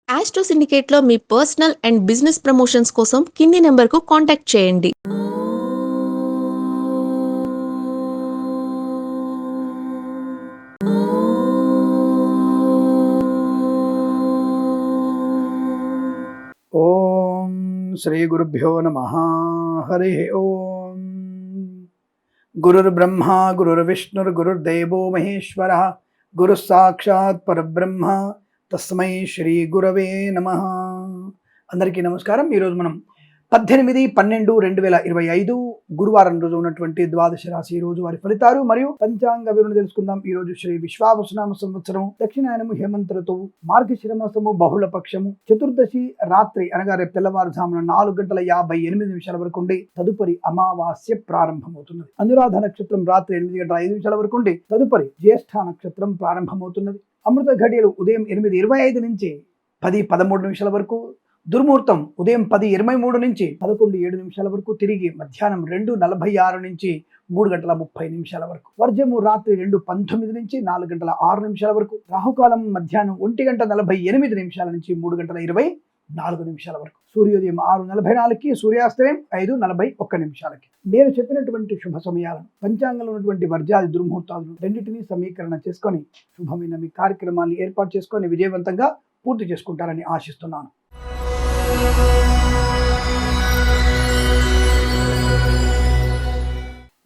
Astro సిండికేట్లో మీ personal and business promotions కోసం కింది నెంబర్కు కాంటాక్ట్ చేయండి. ఓం శ్రీ గురుభ్యో నమః. హరి ఓం. గురుర్బ్రహ్మ గురుర్విష్ణుర్ గురుర్దేవో మహేశ్వరః గురు సాక్షాత్ పరబ్రహ్మ తస్మై శ్రీ గురవే నమః. అందరికీ నమస్కారం. ఈరోజు మనం 18/12/2025 గురువారం రోజు ఉన్నటువంటి ద్వాదశ రాశి రోజు వారి ఫలితాలు మరియు పంచాంగ వివరణ తెలుసుకుందాం. ఈ రోజు శ్రీ విశ్వావసునామ సంవత్సరము దక్షిణాయనము హేమంత ఋతువు మార్గశిర మాసము బహుళ పక్షము చతుర్దశి రాత్రి అనగా రేపు తెల్లవారుజామున 4:58 వరకు ఉండి తదుపరి అమావాస్య ప్రారంభమవుతున్నది. అనురాధ నక్షత్రం రాత్రి 8:05 వరకు ఉండి తదుపరి జ్యేష్ఠ నక్షత్రం ప్రారంభమవుతున్నది. అమృత ఘడియలు ఉదయం 8:25 నుంచి 10:13 వరకు, దుర్ముహూర్తం ఉదయం 10:23 నుంచి 11:07 వరకు, తిరిగి మధ్యాహ్నం 2:46 నుంచి 3:30 వరకు, వర్జము రాత్రి 2:19 నుంచి 4:06 వరకు, రాహుకాలం మధ్యాహ్నం 1:48 నుంచి 3:24 వరకు, సూర్యోదయం 6:44కి, సూర్యాస్తమయం 5:41. నేను చెప్పినటువంటి శుభ సమయాలను పంచాంగంలో ఉన్నటువంటి వర్జాది దుర్ముహూర్తాలను రెండింటినీ సమీకరణ చేసుకొని శుభమైన మీ కార్యక్రమాన్ని ఏర్పాటు చేసుకొని విజయవంతంగా పూర్తి చేసుకుంటారని ఆశిస్తున్నాను.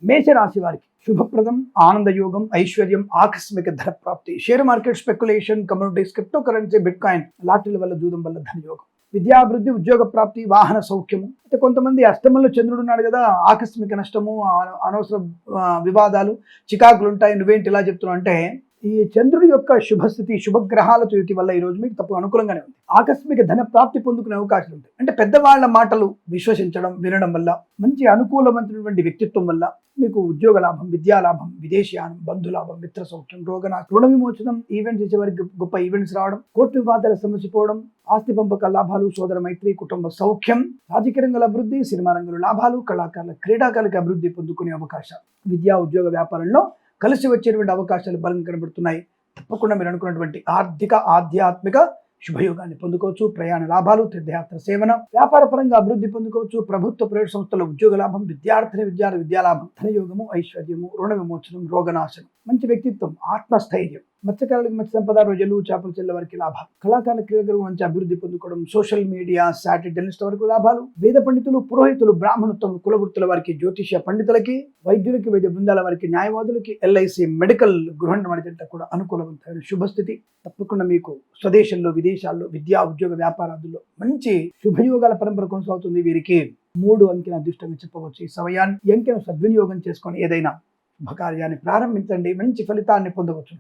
మేషరాశి వారికి శుభప్రదం, ఆనందయోగం, ఐశ్వర్యం, ఆకస్మిక ధన ప్రాప్తి, share market speculation, communities, cryptocurrency, bitcoin, లాటరీల వల్ల, జూదం వల్ల ధనయోగం, విద్యాభివృద్ధి, ఉద్యోగ ప్రాప్తి, వాహన సౌఖ్యము. అయితే కొంతమంది అష్టమంలో చంద్రుడు ఉన్నాడు కదా, ఆకస్మిక నష్టము, అనవసర వివాదాలు, చికాకులు ఉంటాయి. నువ్వేంటి ఇలా చెప్తున్నావు అంటే, ఈ చంద్రుడి యొక్క శుభస్థితి, శుభగ్రహాలతో యుతి వల్ల ఈ రోజు మీకు తప్ప అనుకూలంగానే ఉంది. ఆకస్మిక ధన ప్రాప్తి పొందుకునే అవకాశాలు ఉంటాయి. అంటే పెద్దవాళ్ల మాటలు విశ్వసించడం, వినడం వల్ల, మంచి అనుకూలమైనటువంటి వ్యక్తిత్వం వల్ల మీకు ఉద్యోగ లాభం, విద్యా లాభం, విదేశీయానం, బంధులాభం, మిత్ర సౌఖ్యం, రుణ విమోచనం, ఈవెంట్స్ చేసేవారికి గొప్ప ఈవెంట్స్ రావడం, కోర్టు వివాదాల సమసిపోవడం, ఆస్తి పంపక లాభాలు, సోదర మైత్రి, కుటుంబ సౌఖ్యం, రాజకీయ రంగంలో అభివృద్ధి, సినిమా రంగంలో లాభాలు, కళాకారుల, క్రీడాకారులకు అభివృద్ధి పొందుకునే అవకాశాలు, విద్యా ఉద్యోగ వ్యాపారంలో కలిసి వచ్చేటువంటి అవకాశాలు బలంగా కనబడుతున్నాయి. తప్పకుండా మీరు అనుకున్నటువంటి ఆర్థిక, ఆధ్యాత్మిక శుభయోగాన్ని పొందుకోవచ్చు. ప్రయాణ లాభాలు, తీర్థయాత్ర సేవన, వ్యాపార పరంగా అభివృద్ధి పొందుకోవచ్చు. ప్రభుత్వ ప్రైవేట్ సంస్థల ఉద్యోగ లాభం, విద్యార్థి విద్యాలాభం, ధనయోగము, ఐశ్వర్యము, రుణ విమోచనం, రోగనాశనం, మంచి వ్యక్తిత్వం, ఆత్మస్థైర్యం, మత్స్యకారులకు మత్స్య సంపద, రోజులు, చేపలు చెల్ల వరకు లాభాలు, కళాకారుల క్రీడలు మంచి అభివృద్ధి పొందుకోవడం, సోషల్ మీడియా, శాటిలైట్ జర్నలిస్ట్ వరకు లాభాలు, వేద పండితులు, పురోహితులు, బ్రాహ్మణత్వం, కులవృత్తుల వారికి, జ్యోతిష్య పండితులకి, వైద్యులకి, వైద్య బృందాల వారికి, న్యాయవాదులకి, ఎల్ఐసి, మెడికల్, గృహ నిర్మాణ కూడా అనుకూలవంతమైన శుభస్థితి. తప్పకుండా మీకు స్వదేశంలో, విదేశాల్లో, విద్యా ఉద్యోగ వ్యాపారాదుల్లో మంచి శుభయోగాల పరంపర కొనసాగుతుంది. వీరికి 3 అంకెల అదృష్టంగా చెప్పవచ్చు. ఈ సమయాన్ని, ఈ అంకెను సద్వినియోగం చేసుకొని ఏదైనా శుభకార్యాన్ని ప్రారంభించండి, మంచి ఫలితాన్ని పొందవచ్చు.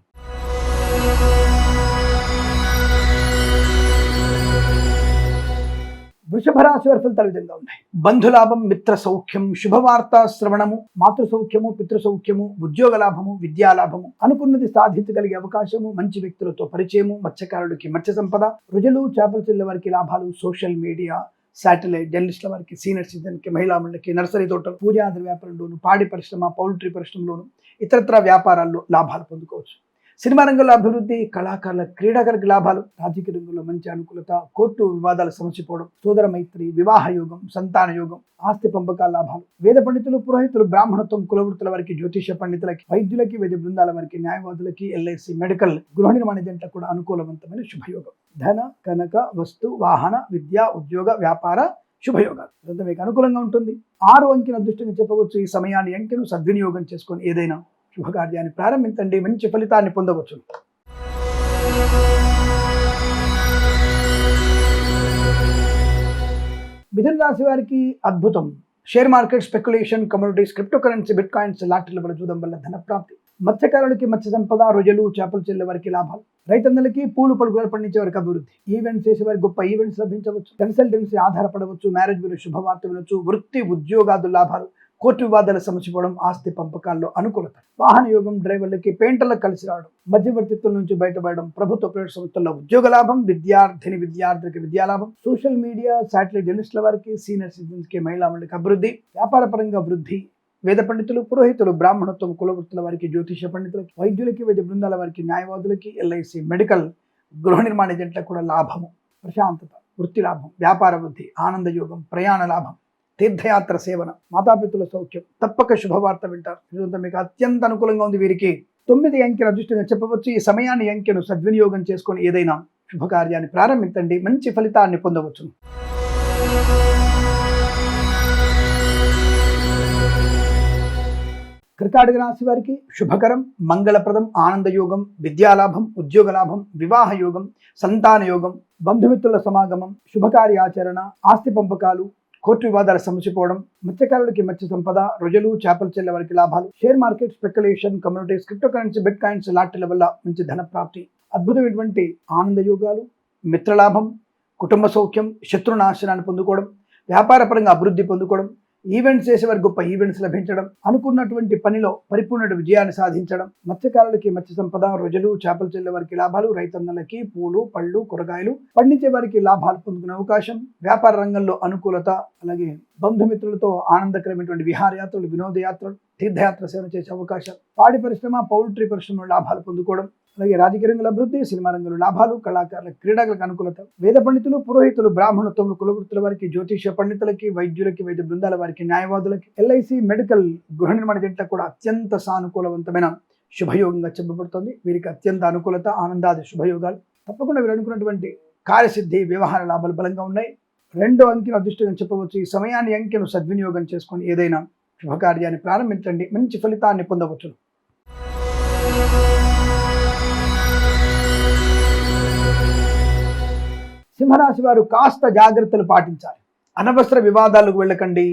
వృషభ రాశి వారి ఫలితాలు విధంగా ఉన్నాయి. బంధులాభం, మిత్ర సౌఖ్యం, శుభవార్త శ్రవణము, మాతృ సౌఖ్యము, పితృ సౌఖ్యము, ఉద్యోగ లాభము, విద్యా లాభము, అనుకున్నది సాధించగలిగే అవకాశము, మంచి వ్యక్తులతో పరిచయము, మత్స్యకారుడికి మత్స్య సంపద, రుజులు, చేపల చెల్లె వారికి లాభాలు, సోషల్ మీడియా, శాటిలైట్ జర్నలిస్టుల వారికి, సీనియర్ సిటిజన్కి, మహిళా మండలికి, నర్సరీ తోటలు, పూజాది వ్యాపారంలోను, పాడి పరిశ్రమ, పౌల్ట్రీ పరిశ్రమలోను, ఇతరత్ర వ్యాపారాల్లో లాభాలు పొందుకోవచ్చు. సినిమా రంగంలో అభివృద్ధి, కళాకారుల, క్రీడాకారులకు లాభాలు, రాజకీయ రంగంలో మంచి అనుకూలత, కోర్టు వివాదాలు సమసిపోవడం, సోదర మైత్రి, వివాహ యోగం, సంతాన యోగం, ఆస్తి పంపకాల లాభాలు, వేద పండితులు, పురోహితులు, బ్రాహ్మణత్వం, కులవృత్తుల వారికి, జ్యోతిష పండితులకి, వైద్యులకి, వైద్య బృందాల వారికి, న్యాయవాదులకి, ఎల్ఐసి, మెడికల్, గృహ నిర్మాణ జంటలకు కూడా అనుకూలవంతమైన శుభయోగం. ధన, కనక, వస్తు, వాహన, విద్యా, ఉద్యోగ, వ్యాపార శుభయోగాలు ఇదంతా మీకు అనుకూలంగా ఉంటుంది. 6 అంకెను అదృష్టంగా చెప్పవచ్చు. ఈ సమయాన్ని, అంకెను సద్వినియోగం చేసుకొని ఏదైనా శుభకార్యాన్ని ప్రారంభించండి, మంచి ఫలితాన్ని పొందవచ్చు. మిథున రాశి వారికి అద్భుతం. Share market, speculation, communities, cryptocurrency, bitcoins, లాటరీల వల్ల, జూదం వల్ల ధన ప్రాప్తి, మత్స్యకారులకి మత్స్య సంపద, రోజులు, చేపలు చెల్లె వారికి లాభాలు, రైతన్నలకి పూలు పలుకులు పండించే వారికి అభివృద్ధి, ఈవెంట్స్ చేసే వారికి గొప్ప ఈవెంట్స్ లభించవచ్చు, కన్సల్టెన్సీ ఆధారపడవచ్చు, మ్యారేజ్ మీద శుభవార్త వినొచ్చు, వృత్తి ఉద్యోగాదు లాభాలు, కోర్టు వివాదాల సమసిపోవడం, ఆస్తి పంపకాల్లో అనుకూలత, వాహన యోగం, డ్రైవర్లకి, పెయింటర్లకు కలిసి రావడం, మధ్యవర్తిత్వం నుంచి బయటపడడం, ప్రభుత్వ ప్రైవేట్ సంస్థల్లో ఉద్యోగ లాభం, విద్యార్థికి విద్యాలాభం, సోషల్ మీడియా, శాటిలైట్ జర్నలిస్టుల వారికి, సీనియర్ సిటిజన్స్కి, మహిళా మండలికి అభివృద్ధి, వ్యాపార పరంగా వృద్ధి, వేద పండితులు, పురోహితులు, బ్రాహ్మణత్వం, కులవృత్తుల వారికి, జ్యోతిష పండితులకి, వైద్యులకి, వైద్య బృందాల వారికి, న్యాయవాదులకి, ఎల్ఐసి, మెడికల్, గృహ నిర్మాణ జంటలకు కూడా లాభము. ప్రశాంతత, వృత్తి లాభం, వ్యాపార వృద్ధి, ఆనంద యోగం, ప్రయాణ లాభం, తీర్థయాత్ర సేవన, మాతాపితుల సౌఖ్యం, తప్పక శుభవార్త వింటారు. ఇదంతా మీకు అత్యంత అనుకూలంగా ఉంది. వీరికి 9 అంకెల అదృష్టంగా చెప్పవచ్చు. ఈ సమయాన్ని అంకెను సద్వినియోగం చేసుకొని ఏదైనా శుభకార్యాన్ని ప్రారంభించండి, మంచి ఫలితాన్ని పొందవచ్చు. కర్కాటక రాశి వారికి శుభకరం, మంగళప్రదం, ఆనందయోగం, విద్యాలాభం, ఉద్యోగ లాభం, వివాహ యోగం, సంతాన యోగం, బంధుమిత్రుల సమాగమం, శుభకార్యాచరణ, ఆస్తి పంపకాలు, కోర్టు వివాదాలు సమసిపోవడం, మత్స్యకారులకి మత్స్య సంపద, రొయ్యలు చేపలు చెల్లె వారికి లాభాలు, share market, speculation, communities, cryptocurrency, bitcoins, లాటరీల వల్ల మంచి ధన ప్రాప్తి, అద్భుతమైనటువంటి ఆనంద యోగాలు, మిత్రలాభం, కుటుంబ సౌఖ్యం, శత్రునాశనాన్ని పొందుకోవడం, వ్యాపారపరంగా అభివృద్ధి పొందుకోవడం, ఈవెంట్స్ చేసేవారికి గొప్ప ఈవెంట్స్ లభించడం, అనుకున్నటువంటి పనిలో పరిపూర్ణ విజయాన్ని సాధించడం, మత్స్యకారులకి మత్స్య సంపద, రొయ్యలు చేపలు చెల్లె వారికి లాభాలు, రైతన్నలకి పూలు పళ్ళు కూరగాయలు పండించే వారికి లాభాలు పొందుకునే అవకాశం, వ్యాపార రంగంలో అనుకూలత, అలాగే బంధుమిత్రులతో ఆనందకరమైనటువంటి విహారయాత్రలు, వినోదయాత్రలు, తీర్థయాత్ర సేవ చేసే అవకాశం, పాడి పరిశ్రమ, పౌల్ట్రీ పరిశ్రమలో లాభాలు పొందుకోవడం, అలాగే రాజకీయ రంగంలో అభివృద్ధి, సినిమా రంగంలో లాభాలు, కళాకారుల క్రీడలకు అనుకూలత, వేద పండితులు, పురోహితులు, బ్రాహ్మణత్వములు, కులవృత్తుల వారికి, జ్యోతిష పండితులకి, వైద్యులకి, వైద్య బృందాల వారికి, న్యాయవాదులకి, ఎల్ఐసి, మెడికల్, గృహ నిర్మాణ జంటలకు కూడా అత్యంత సానుకూలవంతమైన శుభయోగంగా చెప్పబడుతుంది. వీరికి అత్యంత అనుకూలత, ఆనందాది శుభయోగాలు. తప్పకుండా వీరు అనుకున్నటువంటి కార్యసిద్ధి, వ్యవహార లాభాలు బలంగా ఉన్నాయి. 2 అంకెను అదృష్టంగా చెప్పవచ్చు. ఈ సమయాన్ని అంకెను సద్వినియోగం చేసుకొని ఏదైనా శుభకార్యాన్ని ప్రారంభించండి, మంచి ఫలితాన్ని పొందవచ్చు. సింహరాశి వారు కాస్త జాగ్రత్తలు పాటించాలి. అనవసర వివాదాలకు వెళ్ళకండి,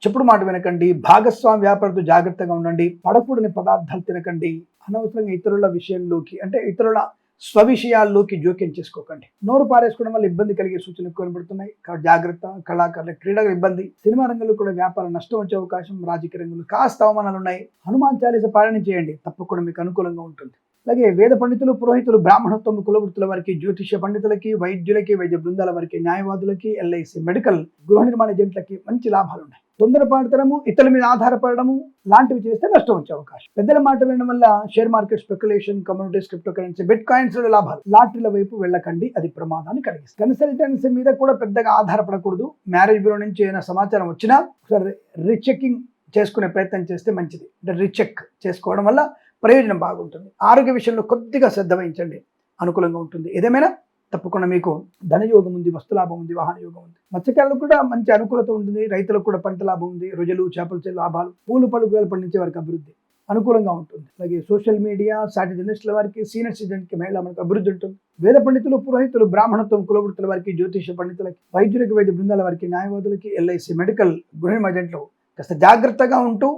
చెప్పుడు మాట వినకండి, భాగస్వామి వ్యాపారంతో జాగ్రత్తగా ఉండండి, పడకూడని పదార్థాలు తినకండి, అనవసరంగా ఇతరుల విషయంలోకి అంటే ఇతరుల స్వవిషయాల్లోకి జోక్యం చేసుకోకండి. నోరు పారేసుకోవడం వల్ల ఇబ్బంది కలిగే సూచనలు కనబడుతున్నాయి. జాగ్రత్త. కళాకారుల క్రీడల ఇబ్బంది, సినిమా రంగంలో కూడా వ్యాపార నష్టం వచ్చే అవకాశం, రాజకీయ రంగంలో కాస్త అవమానాలు ఉన్నాయి. హనుమాన్ చాలీస పారాయణ చేయండి, తప్పకుండా మీకు అనుకూలంగా ఉంటుంది. అలాగే వేద పండితులు, పురోహితులు, బ్రాహ్మణత్వం, కులవృత్తుల వారికి, జ్యోతిష పండితులకి, వైద్యులకి, వైద్య బృందాల వారికి, న్యాయవాదులకి, ఎల్ఐసి, మెడికల్, గృహ నిర్మాణ జంటలకి మంచి లాభాలు ఉన్నాయి. తొందరపాటుతనము, ఇతరుల మీద ఆధారపడము లాంటివి చేస్తే నష్టం వచ్చే అవకాశం. పెద్దల మాట వినడం వల్ల share market, speculation, communities, cryptocurrency, bit coins లాభాలు. లాటరీల వైపు వెళ్ళకండి, అది ప్రమాదాన్ని కలిగిస్తుంది. కన్సల్టెన్సీ మీద కూడా పెద్దగా ఆధారపడకూడదు. మ్యారేజ్ బ్యూరో నుంచి ఏదైనా సమాచారం వచ్చినా ఒకసారి రీచెకింగ్ చేసుకునే ప్రయత్నం చేస్తే మంచిది. అంటే రీచెక్ చేసుకోవడం వల్ల ప్రయోజనం బాగుంటుంది. ఆరోగ్య విషయంలో కొద్దిగా శ్రద్ధ వహించండి, అనుకూలంగా ఉంటుంది. ఏదేమైనా తప్పకుండా మీకు ధనయోగం ఉంది, వస్తులాభం ఉంది, వాహన యోగం ఉంది. మత్స్యకారులకు కూడా మంచి అనుకూలత ఉంటుంది. రైతులకు కూడా పంట లాభం ఉంది. రొయ్యలు చేపలు చెల్లు లాభాలు, పూలు పళ్ళు కూరలు పండించే వారికి అభివృద్ధి అనుకూలంగా ఉంటుంది. అలాగే సోషల్ మీడియా, సాటి జర్నలిస్టుల వారికి, సీనియర్ సిటిజన్కి, మహిళా మనకు అభివృద్ధి ఉంటుంది. వేద పండితులు, పురోహితులు, బ్రాహ్మణత్వం, కులవృత్తుల వారికి, జ్యోతిష పండితులకి, వైద్యులకి, వైద్య బృందాల వారికి, న్యాయవాదులకి, ఎల్ఐసి, మెడికల్, గృహ నిర్మాణంలో కాస్త జాగ్రత్తగా ఉంటూ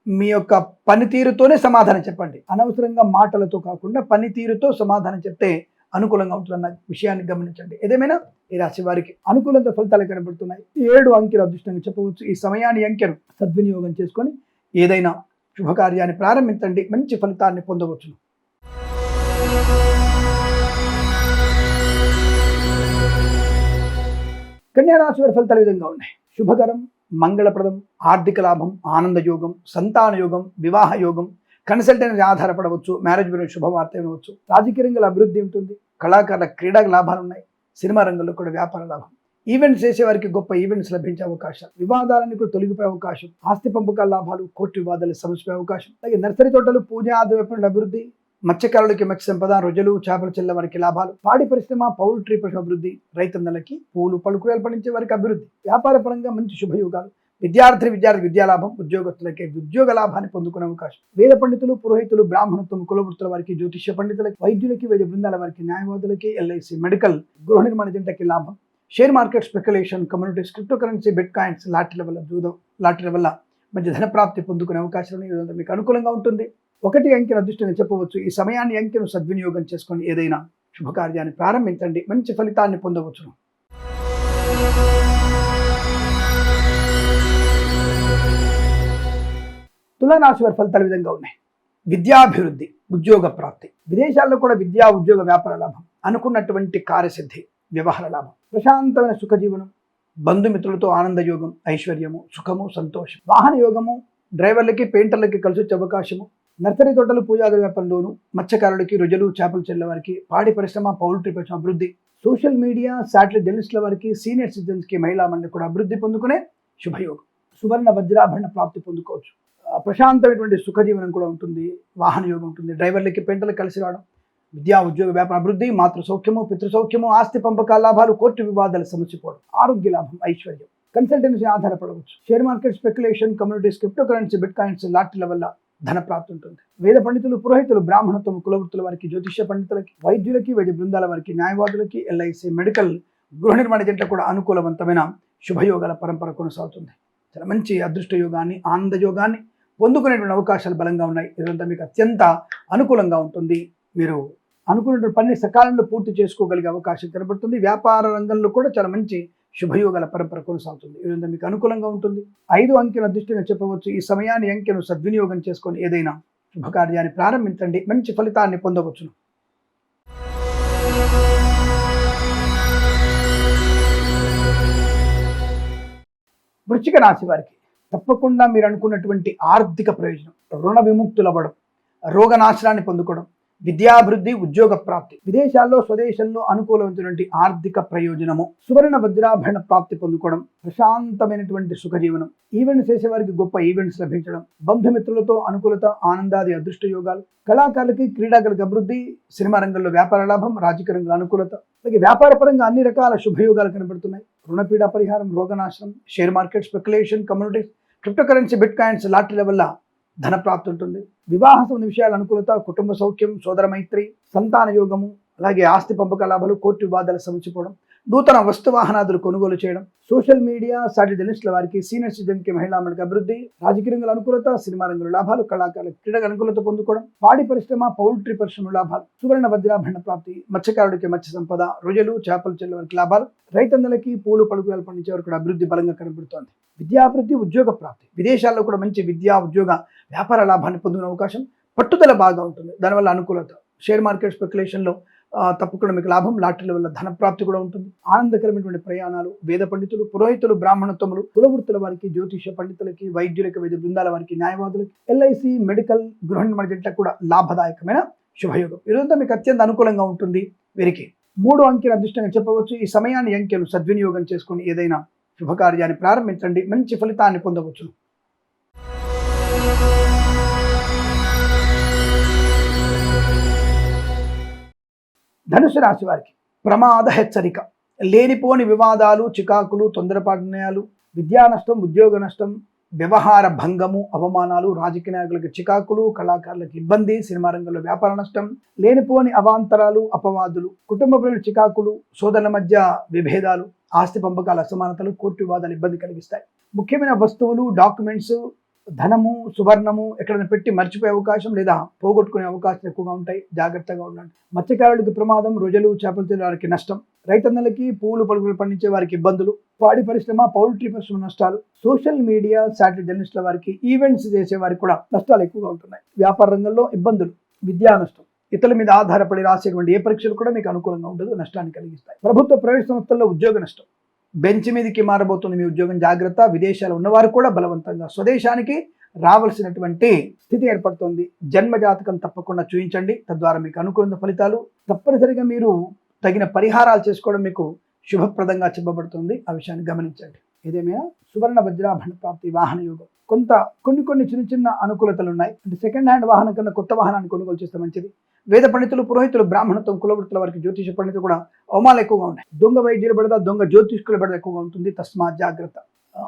మీ యొక్క పనితీరుతోనే సమాధానం చెప్పండి. అనవసరంగా మాటలతో కాకుండా పనితీరుతో సమాధానం చెప్తే అనుకూలంగా ఉంటుందన్న విషయాన్ని గమనించండి. ఏదేమైనా ఈ రాశి వారికి అనుకూలంగా ఫలితాలు కనబడుతున్నాయి. 7 అంకెలు అదృష్టంగా చెప్పవచ్చు. ఈ సమయాన్ని అంకెను సద్వినియోగం చేసుకొని ఏదైనా శుభకార్యాన్ని ప్రారంభించండి, మంచి ఫలితాన్ని పొందవచ్చు. కన్యా రాశి వారి ఫలితాలు విధంగా ఉన్నాయి. శుభకరం, మంగళప్రదం, ఆర్థిక లాభం, ఆనంద యోగం, సంతాన యోగం, వివాహ యోగం, కన్సల్టెన్సీ ఆధారపడవచ్చు, మ్యారేజ్ బ్యూరో శుభవార్త వినవచ్చు, రాజకీయ రంగంలో అభివృద్ధి ఉంటుంది, కళాకారుల క్రీడకు లాభాలు ఉన్నాయి, సినిమా రంగంలో కూడా వ్యాపార లాభం, ఈవెంట్స్ చేసేవారికి గొప్ప ఈవెంట్స్ లభించే అవకాశం, వివాదాలను కూడా తొలగిపోయే అవకాశం, ఆస్తి పంపకాల లాభాలు, కోర్టు వివాదాలు సమసిపోయే అవకాశం, అలాగే నర్సరీ తోటలు, పూజ ఆది వ్యాపారుల అభివృద్ధి, మత్స్యకారులకి మత్స్య సంపద, రొయ్యలు చేపలు చెల్లె వారికి లాభాలు, పాడి పరిశ్రమ, పౌల్ట్రీ పరిశ్రమ అభివృద్ధి, రైతన్నలకి పూలు పళ్ళు కూరలు పండించే వారికి అభివృద్ధి, వ్యాపార పరంగా మంచి శుభయోగాలు, విద్యార్థి విద్యాలాభం, ఉద్యోగస్తులకి ఉద్యోగ లాభాన్ని పొందుకునే అవకాశం, వేద పండితులు, పురోహితులు, బ్రాహ్మణత్వం, కులవృత్తుల వారికి, జ్యోతిష పండితులకి, వైద్యులకి, వైద్య బృందాల వారికి, న్యాయవాదులకి, ఎల్ఐసి, మెడికల్, గృహ నిర్మాణ జంటకి లాభం, share market, speculation, communities, cryptocurrency, bitcoins, లాటరీల వల్ల మంచి ధన ప్రాప్తి పొందుకునే అవకాశం మీకు అనుకూలంగా ఉంటుంది. 1 అంకెను అదృష్టంగా చెప్పవచ్చు. ఈ సమయాన్ని అంకెను సద్వినియోగం చేసుకొని ఏదైనా శుభకార్యాన్ని ప్రారంభించండి, మంచి ఫలితాన్ని పొందవచ్చు. తులారాశి వారి ఫలితాలు విధంగా ఉన్నాయి. విద్యాభివృద్ధి, ఉద్యోగ ప్రాప్తి, విదేశాల్లో కూడా విద్యా ఉద్యోగ వ్యాపార లాభం, అనుకున్నటువంటి కార్యసిద్ధి, వ్యవహార లాభం, ప్రశాంతమైన సుఖజీవనం, బంధుమిత్రులతో ఆనంద యోగం, ఐశ్వర్యము, సుఖము, సంతోషం, వాహన యోగము, డ్రైవర్లకి, పెయింటర్లకి కలిసి వచ్చే అవకాశము, నర్సరీ తోటలు, పూజాది వ్యాపారంలోను, మత్స్యకారులకి, రొయ్యలు చేపలు చెల్లె వారికి, పాడి పరిశ్రమ, పౌల్ట్రీ పరిశ్రమ అభివృద్ధి, సోషల్ మీడియా, శాటిలైట్ జర్నలిస్టుల వారికి, సీనియర్ సిటిజన్స్కి, మహిళా మండలి కూడా అభివృద్ధి పొందుకునే శుభయోగం. సువర్ణ వజ్రాభరణ ప్రాప్తి పొందుకోవచ్చు. ప్రశాంతమైనటువంటి సుఖజీవనం కూడా ఉంటుంది. వాహన యోగం ఉంటుంది. డ్రైవర్లకి పెంటలు కలిసి రావడం, విద్యా ఉద్యోగ వ్యాపార అభివృద్ధి, మాతృ సౌఖ్యము, పితృ సౌఖ్యము, ఆస్తి పంపకాల లాభాలు, కోర్టు వివాదాలు సమసిపోవడం, ఆరోగ్య లాభం, ఐశ్వర్యం, కన్సల్టెన్సీ ఆధారపడవచ్చు. Share market, speculation, communities, cryptocurrency, bitcoins, లాటరీల వల్ల ధన ప్రాప్తి ఉంటుంది. వేద పండితులు, పురోహితులు, బ్రాహ్మణత్వం, కులవృత్తుల వారికి, జ్యోతిష్య పండితులకి, వైద్యులకి, వైద్య బృందాల వారికి, న్యాయవాదులకి, ఎల్ఐసి, మెడికల్, గృహ నిర్మాణ జంట కూడా అనుకూలవంతమైన శుభయోగాల పరంపర కొనసాగుతుంది. చాలా మంచి అదృష్ట యోగాన్ని, ఆనంద యోగాన్ని పొందుకునేటువంటి అవకాశాలు బలంగా ఉన్నాయి. ఇదంతా మీకు అత్యంత అనుకూలంగా ఉంటుంది. మీరు అనుకున్నటువంటి పని సకాలంలో పూర్తి చేసుకోగలిగే అవకాశం కనబడుతుంది. వ్యాపార రంగంలో కూడా చాలా మంచి శుభయోగాల పరంపర కొనసాగుతుంది. ఇదంతా మీకు అనుకూలంగా ఉంటుంది. 5 అంకెను అదృష్టంగా చెప్పవచ్చు. ఈ సమయాన్ని, అంకెను సద్వినియోగం చేసుకొని ఏదైనా శుభకార్యాన్ని ప్రారంభించండి. మంచి ఫలితాన్ని పొందవచ్చును. వృశ్చిక రాశి వారికి తప్పకుండా మీరు అనుకున్నటువంటి ఆర్థిక ప్రయోజనం, రుణ విముక్తులు అవ్వడం, రోగనాశనాన్ని పొందుకోవడం, విద్యాభివృద్ధి, ఉద్యోగ ప్రాప్తి, విదేశాల్లో, స్వదేశంలో అనుకూలమైనటువంటి ఆర్థిక ప్రయోజనము, సువర్ణ వజ్రాభరణ ప్రాప్తి పొందుకోవడం, ప్రశాంతమైనటువంటి సుఖజీవనం, ఈవెంట్స్ చేసే వారికి గొప్ప ఈవెంట్స్ లభించడం, బంధుమిత్రులతో అనుకూలత, ఆనందాది అదృష్ట యోగాలు, కళాకారులకి, క్రీడాకారులకు అభివృద్ధి, సినిమా రంగంలో వ్యాపార లాభం, రాజకీయ రంగంలో అనుకూలత, అలాగే వ్యాపార పరంగా అన్ని రకాల శుభయోగాలు కనబడుతున్నాయి. రుణపీడ పరిహారం, రోగనాశనం, share market, speculation, communities, cryptocurrency, bitcoins, లాటరీల వల్ల ధన ప్రాప్తి ఉంటుంది. వివాహ సంబంధ విషయాల అనుకూలత, కుటుంబ సౌఖ్యం, సోదర మైత్రి, సంతాన యోగము, అలాగే ఆస్తి పంపక లాభాలు, కోర్టు వివాదాలు సమసిపోవడం, నూతన వస్తు వాహనాదులు కొనుగోలు చేయడం, సోషల్ మీడియా, శాటిలైట్ జర్నలిస్టుల వారికి, సీనియర్ సిటిజన్కి, మహిళా మండలికి అభివృద్ధి, రాజకీయ రంగంలో అనుకూలత, సినిమా రంగంలో లాభాలు, కళాకారులకు క్రీడల అనుకూలత పొందుకోవడం, పాడి పరిశ్రమ, పౌల్ట్రీ పరిశ్రమ లాభాలు, సువర్ణ వజ్రాభరణ ప్రాప్తి, మత్స్యకారుడికి మత్స్య సంపద, రొయ్యలు, చేపలు చెల్లె వారికి లాభాలు, రైతన్నలకి, పూలు పలుకురాలు పండించే వారికి కూడా అభివృద్ధి బలంగా కనబడుతోంది. విద్యాభివృద్ధి, ఉద్యోగ ప్రాప్తి, విదేశాల్లో కూడా మంచి విద్యా, ఉద్యోగ, వ్యాపార లాభాన్ని పొందుకునే అవకాశం, పట్టుదల బాగా ఉంటుంది. దానివల్ల అనుకూలత. షేర్ మార్కెట్, స్పెక్యులేషన్లో తప్పకుండా మీకు లాభం, లాటరీల వల్ల ధన ప్రాప్తి కూడా ఉంటుంది. ఆనందకరమైనటువంటి ప్రయాణాలు, వేద పండితులు, పురోహితులు, బ్రాహ్మణత్వములు, కులవృత్తుల వారికి, జ్యోతిష పండితులకి, వైద్యులకి, వైద్య బృందాల వారికి, న్యాయవాదులకి, ఎల్ఐసి, మెడికల్, గృహ నిర్మాణ జంటలకు కూడా లాభదాయకమైన శుభయోగం. ఇదంతా మీకు అత్యంత అనుకూలంగా ఉంటుంది. వీరికి 3 అంకెను అదృష్టంగా చెప్పవచ్చు. ఈ సమయాన్ని, అంకెను సద్వినియోగం చేసుకుని ఏదైనా శుభకార్యాన్ని ప్రారంభించండి. మంచి ఫలితాన్ని పొందవచ్చు. ధనుసు రాశి వారికి ప్రమాద హెచ్చరిక, లేనిపోని వివాదాలు, చికాకులు, తొందరపాటు నిర్ణయాలు, విద్యా నష్టం, ఉద్యోగ నష్టం, వ్యవహార భంగము, అవమానాలు, రాజకీయ నాయకులకు చికాకులు, కళాకారులకు ఇబ్బంది, సినిమా రంగంలో వ్యాపార నష్టం, లేనిపోని అవాంతరాలు, అపవాదులు, కుటుంబపరమైన చికాకులు, సోదరుల మధ్య విభేదాలు, ఆస్తి పంపకాల అసమానతలు, కోర్టు వివాదాలు ఇబ్బంది కలిగిస్తాయి. ముఖ్యమైన వస్తువులు, డాక్యుమెంట్స్, ధనము, సువర్ణము ఎక్కడైనా పెట్టి మర్చిపోయే అవకాశం లేదా పోగొట్టుకునే అవకాశం ఎక్కువగా ఉంటాయి. జాగ్రత్తగా ఉండండి. మత్స్యకారులకి ప్రమాదం, రొయ్యలు, చేపలు తినే వారికి నష్టం, రైతన్నలకి, పూలు పలుకులు పండించే వారికి ఇబ్బందులు, పాడి పరిశ్రమ, పౌల్ట్రీ పరిశ్రమ నష్టాలు, సోషల్ మీడియా, శాటిలైట్ జర్నలిస్టుల వారికి, ఈవెంట్స్ చేసే వారికి కూడా నష్టాలు ఎక్కువగా ఉంటున్నాయి. వ్యాపార రంగంలో ఇబ్బందులు, విద్యా నష్టం, ఇతరుల మీద ఆధారపడి రాసేటువంటి ఏ పరీక్షలు కూడా మీకు అనుకూలంగా ఉండదు, నష్టాన్ని కలిగిస్తాయి. ప్రభుత్వ, ప్రైవేట్ సంస్థల్లో ఉద్యోగ నష్టం, బెంచ్ మీదకి మారబోతుంది మీ ఉద్యోగం, జాగ్రత్త. విదేశాలు ఉన్నవారు కూడా బలవంతంగా స్వదేశానికి రావాల్సినటువంటి స్థితి ఏర్పడుతుంది. జన్మజాతకం తప్పకుండా చూపించండి. తద్వారా మీకు అనుకూల ఫలితాలు. తప్పనిసరిగా మీరు తగిన పరిహారాలు చేసుకోవడం మీకు శుభప్రదంగా చెప్పబడుతుంది. ఆ విషయాన్ని గమనించండి. ఏదేమైనా సువర్ణ వజ్రాభరణ ప్రాప్తి, వాహన యోగం, కొన్ని చిన్న చిన్న అనుకూలతలు ఉన్నాయి. అంటే సెకండ్ హ్యాండ్ వాహనం కన్నా కొత్త వాహనాన్ని కొనుగోలు చేస్తే మంచిది. వేద పండితులు, పురోహితులు, బ్రాహ్మణత్వం, కులవృత్తుల వారికి, జ్యోతిష పండితులు కూడా అవమానాలు ఎక్కువగా ఉన్నాయి. దొంగ వైద్యుల బెడద, దొంగ జ్యోతిష్కుల బెడద ఎక్కువగా ఉంటుంది. తస్మాత్ జాగ్రత్త.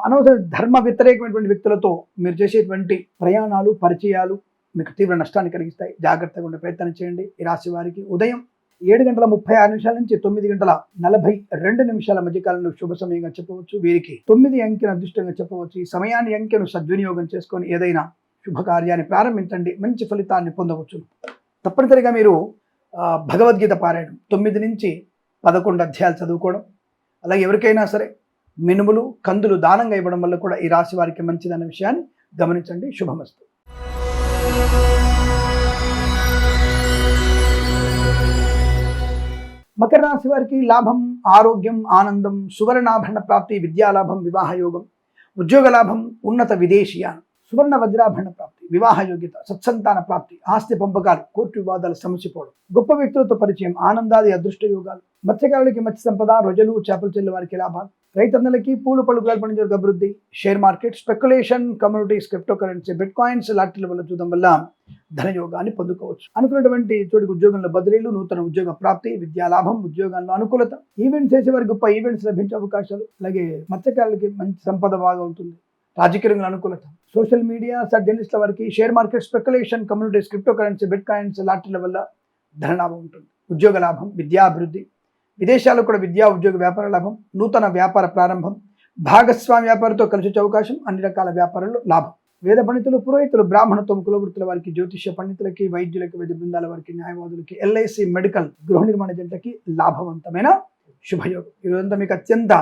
అనవసర ధర్మ వ్యతిరేకమైనటువంటి వ్యక్తులతో మీరు చేసేటువంటి ప్రయాణాలు, పరిచయాలు మీకు తీవ్ర నష్టాన్ని కలిగిస్తాయి. జాగ్రత్తగా ఉండే ప్రయత్నం చేయండి. ఈ రాశి వారికి ఉదయం 7:36 నుంచి 9:42 మధ్యకాలంలో శుభ సమయంగా చెప్పవచ్చు. వీరికి 9 అంకెను అదృష్టంగా చెప్పవచ్చు. ఈ సమయాన్ని, అంకెను సద్వినియోగం చేసుకొని ఏదైనా శుభకార్యాన్ని ప్రారంభించండి. మంచి ఫలితాన్ని పొందవచ్చు. తప్పనిసరిగా మీరు భగవద్గీత పారాయణం 9 నుంచి 11 అధ్యాయాలు చదువుకోవడం, అలాగే ఎవరికైనా సరే మినుములు, కందులు దానంగా ఇవ్వడం వల్ల కూడా ఈ రాశి వారికి మంచిదన్న విషయాన్ని గమనించండి. శుభమస్తు. మకర రాశి వారికి లాభం, ఆరోగ్యం, ఆనందం, సువర్ణాభరణ ప్రాప్తి, విద్యాలాభం, వివాహ యోగం, ఉద్యోగ లాభం, ఉన్నత విదేశీయానం, సువర్ణ వజ్రాభరణ ప్రాప్తి, వివాహ యోగ్యత, సత్సంతాన ప్రాప్తి, ఆస్తి పంపకాలు, కోర్టు వివాదాలు సమసిపోవడం, గొప్ప వ్యక్తులతో పరిచయం, ఆనందాది అదృష్ట యోగాలు, మత్స్యకారులకి మత్స్య సంపద, రొజలు, చేపల చెల్లు వారికి లాభాలు, రైతన్నలకి పూలు పలుకులు పండించే అభివృద్ధి, share market, speculation, communities, cryptocurrency, bitcoins, లాటరీల వల్ల చూడడం వల్ల ధనయోగాన్ని పొందుకోవచ్చు. అనుకున్నటువంటి చోటికి ఉద్యోగంలో బదిలీలు, నూతన ఉద్యోగ ప్రాప్తి, విద్యా లాభం, ఉద్యోగాల్లో అనుకూలత, ఈవెంట్స్ చేసే వారికి గొప్ప ఈవెంట్స్ లభించే అవకాశాలు, అలాగే మత్స్యకారులకి మంచి సంపద బాగా ఉంటుంది. రాజకీయ రంగంలో అనుకూలత, సోషల్ మీడియా, జర్నలిస్టుల వారికి share market, speculation, communities, cryptocurrency, bitcoins, లాటరీల వల్ల ధనలాభం ఉంటుంది. ఉద్యోగ లాభం, విద్యాభివృద్ధి, విదేశాల్లో కూడా విద్యా ఉద్యోగ వ్యాపార లాభం, నూతన వ్యాపార ప్రారంభం, భాగస్వామి వ్యాపారంతో కలిసి వచ్చే అవకాశం, అన్ని రకాల వ్యాపారాల్లో లాభం. వేద పండితులు, పురోహితులు, బ్రాహ్మణత్వం, కులవృత్తుల వారికి, జ్యోతిష్య పండితులకి, వైద్యులకి, వైద్య బృందాల వారికి, న్యాయవాదులకి, ఎల్ఐసి, మెడికల్, గృహ నిర్మాణ జంటకి లాభవంతమైన శుభయోగం. ఈరోజంతా మీకు అత్యంత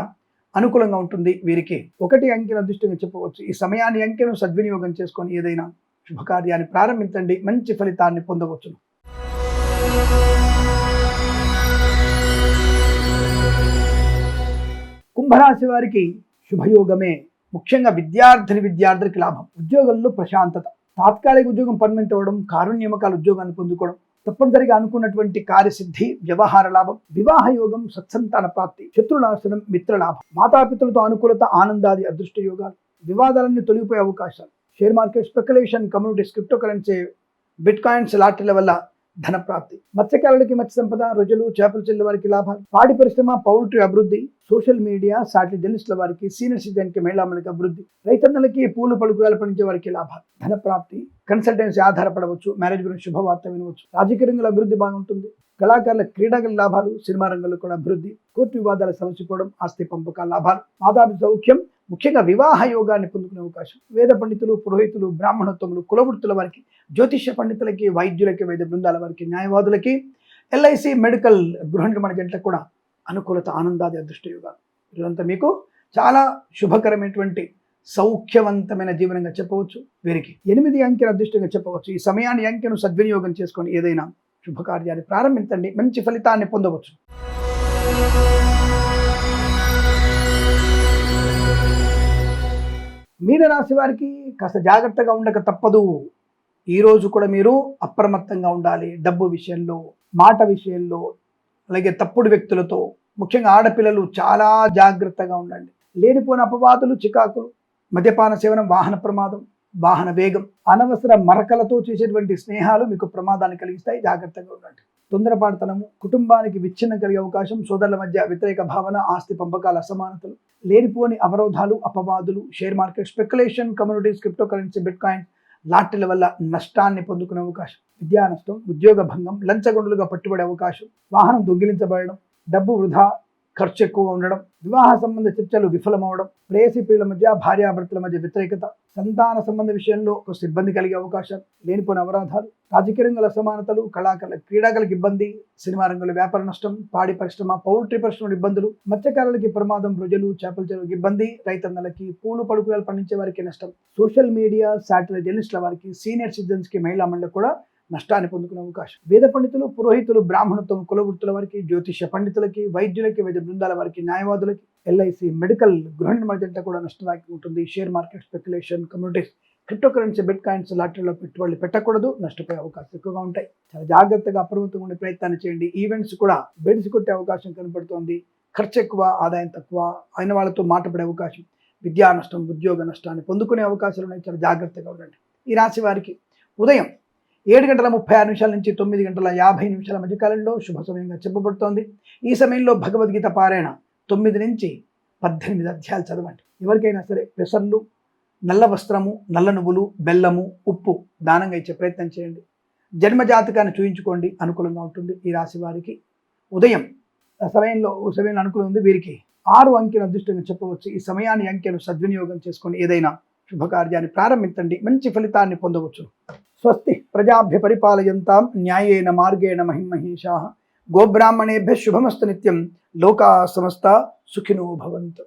అనుకూలంగా ఉంటుంది. వీరికి 1 అంకెను అదృష్టంగా చెప్పవచ్చు. ఈ సమయాన్ని అంకెను సద్వినియోగం చేసుకొని ఏదైనా శుభకార్యాన్ని ప్రారంభించండి, మంచి ఫలితాన్ని పొందవచ్చును. కుంభరాశి వారికి శుభయోగమే. ముఖ్యంగా విద్యార్థులకి లాభం, ఉద్యోగంలో ప్రశాంతత, తాత్కాలిక ఉద్యోగం పర్మనెంట్ అవ్వడం, కారుణ్యమకాల ఉద్యోగాన్ని పొందుకోవడం, తప్పనిసరిగా అనుకున్నటువంటి కార్యసిద్ధి, వ్యవహార లాభం, వివాహ యోగం, సత్సంతాన ప్రాప్తి, శత్రునాశనం, మిత్రలాభం, మాతాపితలతో అనుకూలత, ఆనందాది అదృష్ట యోగాలు, వివాదాలన్నీ తొలగిపోయే అవకాశాలు, share market, speculation, communities, cryptocurrency, bitcoins, లాటరీల వల్ల ధన ప్రాప్తి, మత్స్యకారులకి మత్స్య సంపద, రొజలు, చేపల చెల్లు వారికి లాభాలు, పాడి పరిశ్రమ, పౌల్ట్రీ అభివృద్ధి, సోషల్ మీడియా, సాటిలైట్ జర్నలిస్టుల వారికి, సీనియర్ సిటిజన్కి, మహిళామణికి అభివృద్ధి, రైతన్నలకి పూలు పలుకురాలు పండించే వారికి లాభాలు, ధన ప్రాప్తి, కన్సల్టెన్సీ ఆధారపడవచ్చు, మ్యారేజ్ గురించి శుభవార్త వినవచ్చు, రాజకీయ రంగంలో అభివృద్ధి బాగుంటుంది, కళాకారుల క్రీడాగల లాభాలు, సినిమా రంగంలో కూడా అభివృద్ధి, కోర్టు వివాదాల సమసిపోవడం, ఆస్తి పంపకాల లాభాలు, మాతాపి సౌఖ్యం, ముఖ్యంగా వివాహ యోగాన్ని పొందుకునే అవకాశం. వేద పండితులు, పురోహితులు, బ్రాహ్మణత్వములు, కులవృత్తుల వారికి, జ్యోతిష్య పండితులకి, వైద్యులకి, వైద్య బృందాల వారికి, న్యాయవాదులకి, ఎల్ఐసి, మెడికల్, గృహ నిర్మాణ జంటలకు కూడా అనుకూలత, ఆనందాది అదృష్ట యోగాలు. ఇదంతా మీకు చాలా శుభకరమైనటువంటి సౌఖ్యవంతమైన జీవనంగా చెప్పవచ్చు. వీరికి 8 అంకెను అదృష్టంగా చెప్పవచ్చు. ఈ సమయాన్ని అంకెను సద్వినియోగం చేసుకొని ఏదైనా శుభకార్యాన్ని ప్రారంభించండి, మంచి ఫలితాన్ని పొందవచ్చు. మీనరాశి వారికి కాస్త జాగ్రత్తగా ఉండక తప్పదు. ఈరోజు కూడా మీరు అప్రమత్తంగా ఉండాలి. డబ్బు విషయంలో, మాట విషయంలో, అలాగే తప్పుడు వ్యక్తులతో, ముఖ్యంగా ఆడపిల్లలు చాలా జాగ్రత్తగా ఉండండి. లేనిపోయిన అపవాదులు, చికాకులు, మద్యపాన సేవనం, వాహన ప్రమాదం, వాహన వేగం, అనవసర మరకలతో చేసేటువంటి స్నేహాలు మీకు ప్రమాదాన్ని కలిగిస్తాయి. జాగ్రత్తగా ఉండండి. తొందరపాటుతనము, కుటుంబానికి విచ్ఛిన్నం కలిగే అవకాశం, సోదరుల మధ్య వ్యతిరేక భావన, ఆస్తి పంపకాల అసమానతలు, లేనిపోని అవరోధాలు, అపవాదులు, share market, speculation, communities, cryptocurrency, bitcoin, లాటరీల వల్ల నష్టాన్ని పొందుకునే అవకాశం, విద్యా నష్టం, ఉద్యోగ భంగం, లంచగొండలుగా పట్టుబడే అవకాశం, వాహనం దొంగిలించబడడం, డబ్బు వృధా, ఖర్చు ఎక్కువగా ఉండడం, వివాహ సంబంధ చర్చలు విఫలమవడం, ప్రేయసి ప్రియుల మధ్య, భార్యాభర్తల మధ్య వ్యతిరేకత, సంతాన సంబంధ విషయంలో ఒక ఇబ్బంది కలిగే అవకాశాలు, లేనిపోయిన అవరోధాలు, రాజకీయ రంగంలో అసమానతలు, కళాకారుల క్రీడాకారులకు ఇబ్బంది, సినిమా రంగంలో వ్యాపార నష్టం, పాడి పరిశ్రమ, పౌల్ట్రీ పరిశ్రమ ఇబ్బందులు, మత్స్యకారులకి ప్రమాదం, రొజలు, చేపల చెరువుకి ఇబ్బంది, రైతన్నలకి, పూలు పడుకురాలు పండించే వారికి నష్టం, సోషల్ మీడియా, సాటిలైట్ జర్నలిస్టుల వారికి, సీనియర్ సిటిజన్స్కి, మహిళా మండలికి కూడా నష్టాన్ని పొందుకునే అవకాశం. వేద పండితులు, పురోహితులు, బ్రాహ్మణత్వం, కులవృత్తుల వారికి, జ్యోతిష్య పండితులకి, వైద్యులకి, వైద్య బృందాల వారికి, న్యాయవాదులకి, ఎల్ఐసి, మెడికల్, గృహ నిర్మాణ జంట కూడా నష్టదాయకంగా ఉంటుంది. Share market, speculation, communities, cryptocurrency, bitcoins, లాటరీలో పెట్టుబడులు పెట్టకూడదు. నష్టపోయే అవకాశం ఎక్కువగా ఉంటాయి. చాలా జాగ్రత్తగా అప్రమత్తంగా ఉండే ప్రయత్నాన్ని చేయండి. ఈవెంట్స్ కూడా బెడిసి కొట్టే అవకాశం కనపడుతోంది. ఖర్చు ఎక్కువ, ఆదాయం తక్కువ, అయిన వాళ్ళతో మాటపడే అవకాశం, విద్యా నష్టం, ఉద్యోగ నష్టాన్ని పొందుకునే అవకాశాలు ఉన్నాయి. చాలా జాగ్రత్తగా ఉండండి. ఈ రాశి వారికి ఉదయం 7:36 నుంచి 9:50 మధ్యకాలంలో శుభ సమయంగా చెప్పబడుతోంది. ఈ సమయంలో భగవద్గీత పారాయణ 9 నుంచి 18 అధ్యాయాలు చదవండి. ఎవరికైనా సరే పెసర్లు, నల్ల వస్త్రము, నల్ల నువ్వులు, బెల్లము, ఉప్పు దానంగా ఇచ్చే ప్రయత్నం చేయండి. జన్మజాతకాన్ని చూయించుకోండి, అనుకూలంగా ఉంటుంది. ఈ రాశి వారికి ఉదయం సమయంలో అనుకూలం ఉంది. వీరికి 6 అంకెను అదృష్టంగా చెప్పవచ్చు. ఈ సమయాన్ని అంకెను సద్వినియోగం చేసుకొని ఏదైనా శుభకార్యాన్ని ప్రారంభించండి, మంచి ఫలితాన్ని పొందవచ్చు. స్వస్తి ప్రజాభ్య పరిపాలయంతాం న్యాయేన మార్గేణ మహిమహేషాః. గోబ్రాహ్మణేభ్యः శుభమస్తు నిత్యం. లోకా సమస్తా సుఖినో భవంతు.